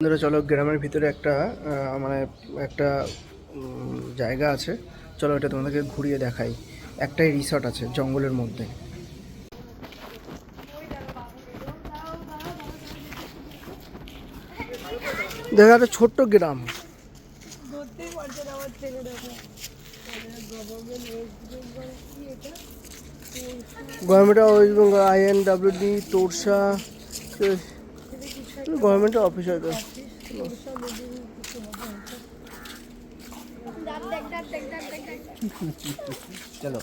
বন্ধুরা চলো, গ্রামের ভিতরে একটা মানে একটা জায়গা আছে। চলো এটা তোমাদেরকে ঘুরিয়ে দেখাই। একটাই রিসর্ট আছে জঙ্গলের মধ্যে। দেখা একটা ছোট্ট গ্রাম। Government of West Bengal INWD Torsa গভর্নমেন্টের অফিস হয়তো। চলো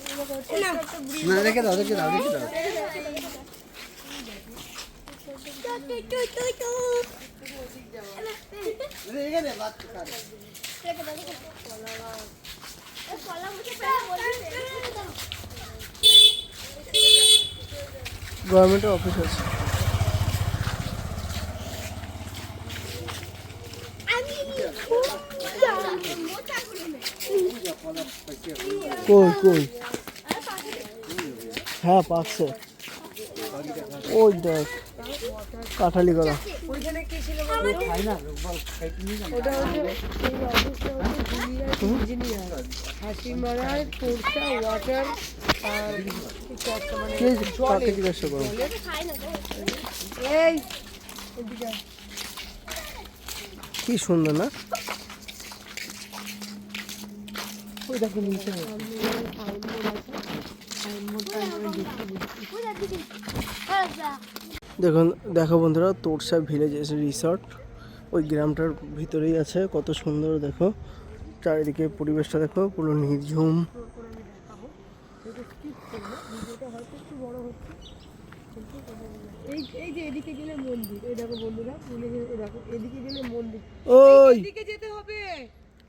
না, রেখে দাও রেখে দাও রেখে দাও। গভর্নমেন্টের অফিস আছে। কই কই হ্যাঁ পাকছে, ওই দেখ কাঁঠালি করা। জিজ্ঞাসা করো কি সুন্দর না? দেখুন, দেখো বন্ধুরা, তোরসা ভিলেজ রিসর্ট ওই গ্রামটার ভিতরেই আছে। কত সুন্দর দেখো, চারিদিকে পরিবেশটা দেখো, পুরো নির্ঝুম।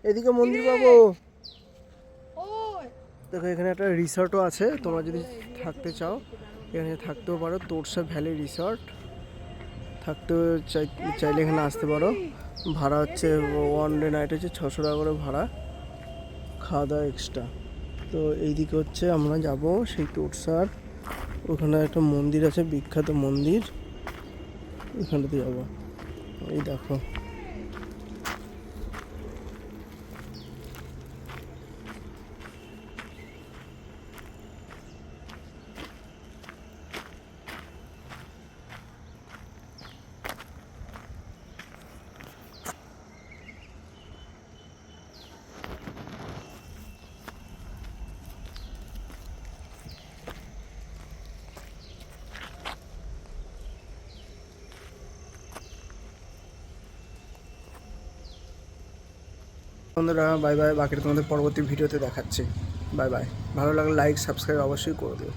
এদিকে মন্দির পাবো। দেখো এখানে একটা রিসর্টও আছে, তোমরা যদি থাকতে চাও এখানে থাকতেও পারো। তোরসা ভ্যালি রিসর্ট থাকতেও চাইলে এখানে আসতে পারো। ভাড়া হচ্ছে ওয়ান ডে নাইট হচ্ছে 600 টাকা করে ভাড়া, খাওয়া দাওয়া এক্সট্রা। তো এইদিকে হচ্ছে আমরা যাব সেই তোরসার, ওখানে একটা মন্দির আছে, বিখ্যাত মন্দির, ওখানটাতে যাবো। এই দেখো বন্ধুরা, বাই বাই। বাকিটা তোমাদের পরবর্তী ভিডিওতে দেখাচ্ছি। Bye bye. ভালো লাগলে লাইক সাবস্ক্রাইব অবশ্যই করে দিও।